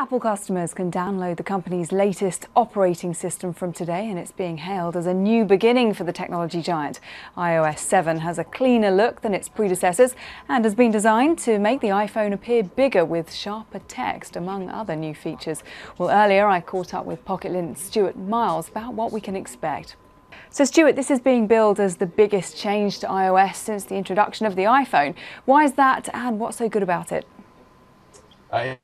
Apple customers can download the company's latest operating system from today, and it's being hailed as a new beginning for the technology giant. iOS 7 has a cleaner look than its predecessors and has been designed to make the iPhone appear bigger with sharper text, among other new features. Well, earlier I caught up with Pocket Lint's Stuart Miles about what we can expect. So Stuart, this is being billed as the biggest change to iOS since the introduction of the iPhone. Why is that, and what's so good about it?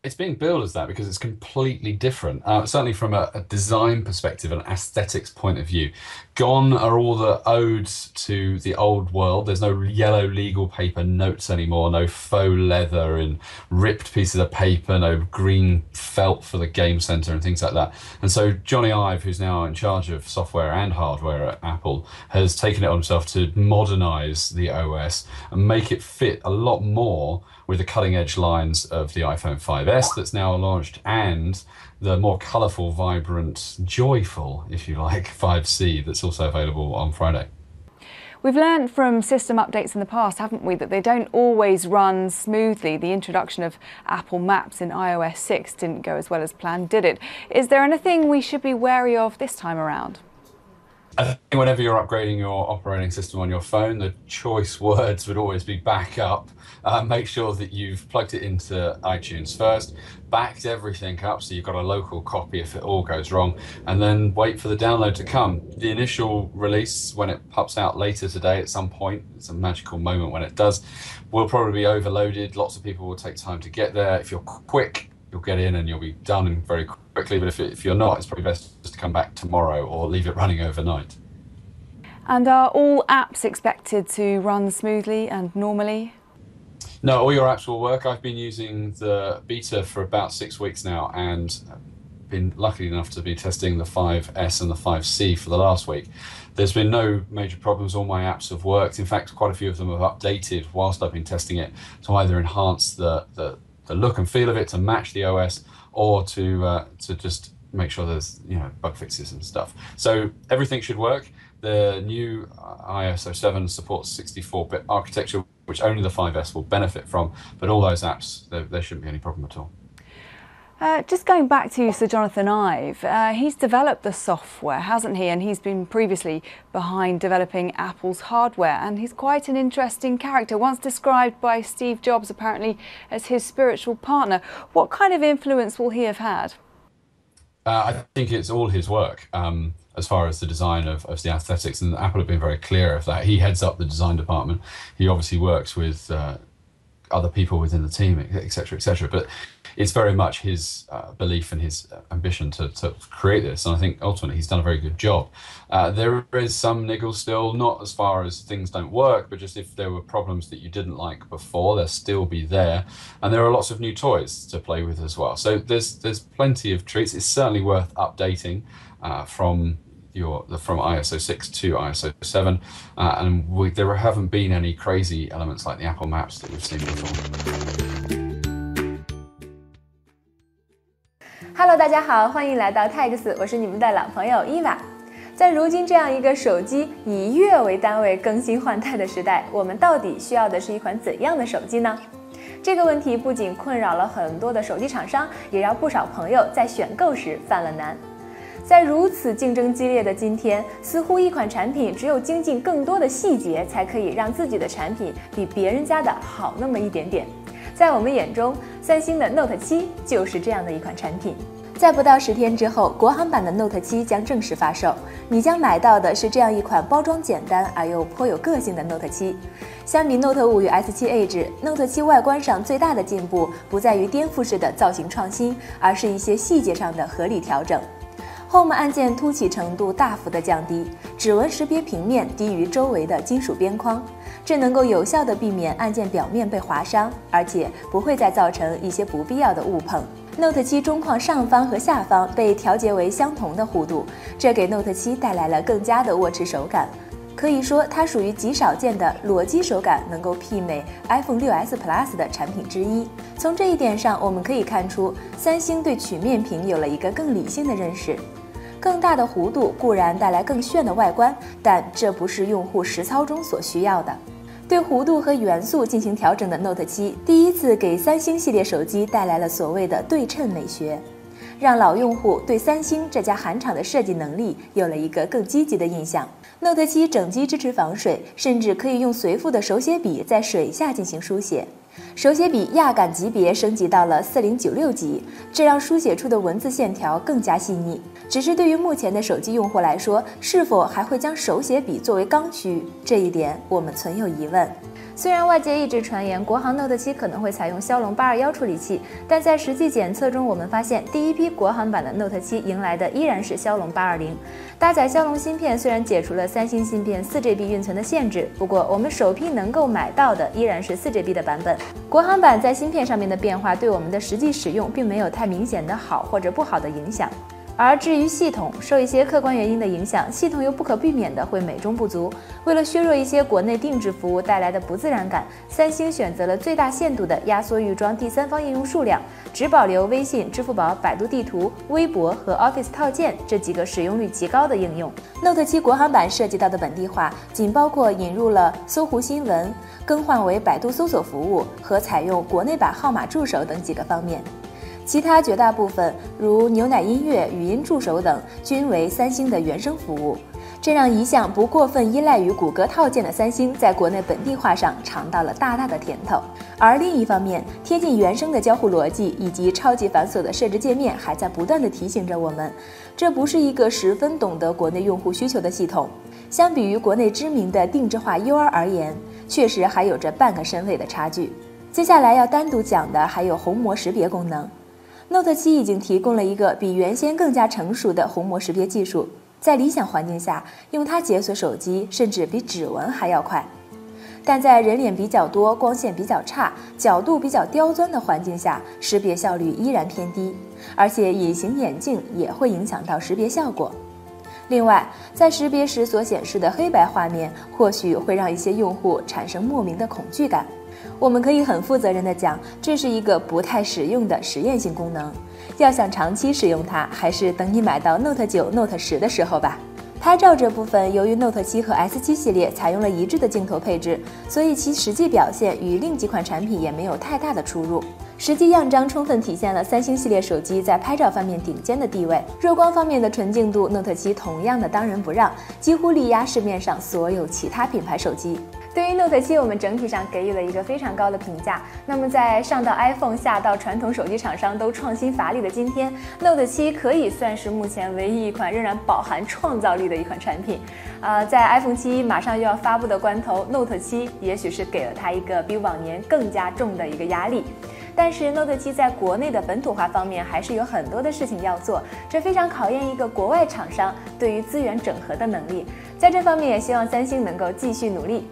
It's being billed as that because it's completely different, certainly from a design perspective, an aesthetics point of view. Gone are all the odes to the old world. There's no yellow legal paper notes anymore, no faux leather and ripped pieces of paper, no green felt for the game center and things like that. And so Johnny Ive, who's now in charge of software and hardware at Apple, has taken it on himself to modernize the OS and make it fit a lot more with the cutting edge lines of the iPhone 5S that's now launched and the more colourful, vibrant, joyful, if you like, 5C that's also available on Friday. We've learned from system updates in the past, haven't we, that they don't always run smoothly. The introduction of Apple Maps in iOS 6 didn't go as well as planned, did it? Is there anything we should be wary of this time around? I think whenever you're upgrading your operating system on your phone, the choice words would always be backup. Make sure that you've plugged it into iTunes first, backed everything up so you've got a local copy if it all goes wrong, and then wait for the download to come. The initial release, when it pops out later today at some point, it's a magical moment when it does, will probably be overloaded. Lots of people will take time to get there. If you're quick, you'll get in and you'll be done very quickly, but if you're not, it's probably best just to come back tomorrow or leave it running overnight. And are all apps expected to run smoothly and normally? No, all your apps will work. I've been using the beta for about 6 weeks now and been lucky enough to be testing the 5S and the 5C for the last week. There's been no major problems. All my apps have worked. In fact, quite a few of them have updated whilst I've been testing it to either enhance the look and feel of it to match the OS, or to just make sure there's bug fixes and stuff. So everything should work. The new iOS 7 supports 64-bit architecture, which only the 5S will benefit from, but all those apps, there shouldn't be any problem at all. Just going back to Sir Jonathan Ive, he's developed the software, hasn't he? And he's been previously behind developing Apple's hardware, and he's quite an interesting character, once described by Steve Jobs apparently as his spiritual partner. What kind of influence will he have had? I think it's all his work. As far as the design of the aesthetics, and Apple have been very clear of that. He heads up the design department. He obviously works with other people within the team, etc., etc. But it's very much his belief and his ambition to create this, and I think ultimately he's done a very good job. There is some niggle still, not as far as things don't work, but just if there were problems that you didn't like before, they'll still be there. And there are lots of new toys to play with as well. So there's plenty of treats. It's certainly worth updating from ISO 6 to ISO 7, and there haven't been any crazy elements like the Apple Maps that we've seen before. Hello， 大家好，欢迎来到 Tex， 我是你们的老朋友伊娃。在如今这样一个手机以月为单位更新换代的时代，我们到底需要的是一款怎样的手机呢？这个问题不仅困扰了很多的手机厂商，也让不少朋友在选购时犯了难。在如此竞争激烈的今天，似乎一款产品只有精进更多的细节，才可以让自己的产品比别人家的好那么一点点。在我们眼中，三星的 Note 7就是这样的一款产品。在不到10天之后，国行版的 Note 7将正式发售，你将买到的是这样一款包装简单而又颇有个性的 Note 7。相比 Note 5与 S7 Edge，Note 7外观上最大的进步不在于颠覆式的造型创新，而是一些细节上的合理调整。Home 按键凸起程度大幅的降低，指纹识别平面低于周围的金属边框，这能够有效地避免按键表面被划伤，而且不会再造成一些不必要的误碰。Note 7中框上方和下方被调节为相同的弧度，这给 Note 7带来了更佳的握持手感。可以说，它属于极少见的裸机手感能够媲美 iPhone 6s Plus 的产品之一。从这一点上，我们可以看出，三星对曲面屏有了一个更理性的认识。更大的弧度固然带来更炫的外观，但这不是用户实操中所需要的。对弧度和元素进行调整的 Note 7，第一次给三星系列手机带来了所谓的对称美学。让老用户对三星这家韩厂的设计能力有了一个更积极的印象。Note 7整机支持防水，甚至可以用随附的手写笔在水下进行书写。手写笔压感级别升级到了4096级，这让书写出的文字线条更加细腻。只是对于目前的手机用户来说，是否还会将手写笔作为刚需，这一点我们存有疑问。虽然外界一直传言国行 Note 7可能会采用骁龙821处理器，但在实际检测中，我们发现第一批国行版的 Note 7迎来的依然是骁龙820。搭载骁龙芯片虽然解除了三星芯片4GB 运存的限制，不过我们首批能够买到的依然是4GB 的版本。国行版在芯片上面的变化对我们的实际使用并没有太明显的好或者不好的影响。而至于系统，受一些客观原因的影响，系统又不可避免的会美中不足。为了削弱一些国内定制服务带来的不自然感，三星选择了最大限度的压缩预装第三方应用数量，只保留微信、支付宝、百度地图、微博和 Office 套件这几个使用率极高的应用。Note 7国行版涉及到的本地化，仅包括引入了搜狐新闻、更换为百度搜索服务和采用国内版号码助手等几个方面。其他绝大部分，如牛奶音乐、语音助手等，均为三星的原生服务，这让一向不过分依赖于谷歌套件的三星，在国内本地化上尝到了大大的甜头。而另一方面，贴近原生的交互逻辑以及超级繁琐的设置界面，还在不断地提醒着我们，这不是一个十分懂得国内用户需求的系统。相比于国内知名的定制化 UR 而言，确实还有着半个身位的差距。接下来要单独讲的还有虹膜识别功能。Note 7已经提供了一个比原先更加成熟的虹膜识别技术，在理想环境下，用它解锁手机甚至比指纹还要快。但在人脸比较多、光线比较差、角度比较刁钻的环境下，识别效率依然偏低，而且隐形眼镜也会影响到识别效果。另外，在识别时所显示的黑白画面，或许会让一些用户产生莫名的恐惧感。我们可以很负责任地讲，这是一个不太实用的实验性功能。要想长期使用它，还是等你买到 Note 9、Note 10的时候吧。拍照这部分，由于 Note 7和 S7 系列采用了一致的镜头配置，所以其实际表现与另几款产品也没有太大的出入。实际样张充分体现了三星系列手机在拍照方面顶尖的地位。弱光方面的纯净度 ，Note 7同样的当仁不让，几乎力压市面上所有其他品牌手机。对于 Note 7，我们整体上给予了一个非常高的评价。那么在上到 iPhone， 下到传统手机厂商都创新乏力的今天， Note 7可以算是目前唯一一款仍然饱含创造力的一款产品。在 iPhone 7马上又要发布的关头， Note 7也许是给了它一个比往年更加重的一个压力。但是 Note 7在国内的本土化方面还是有很多的事情要做，这非常考验一个国外厂商对于资源整合的能力。在这方面也希望三星能够继续努力。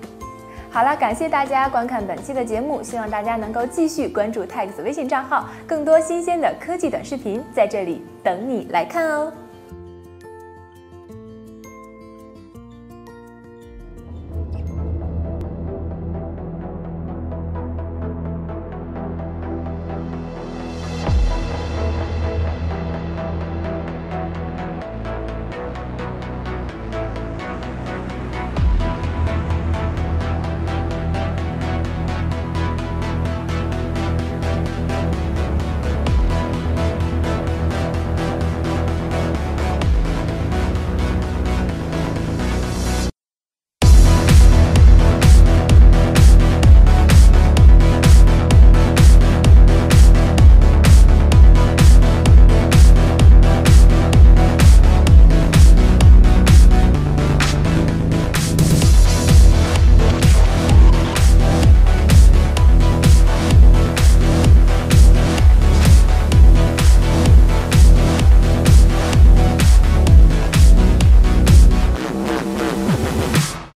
好了，感谢大家观看本期的节目，希望大家能够继续关注 Tags 微信账号，更多新鲜的科技短视频在这里等你来看哦。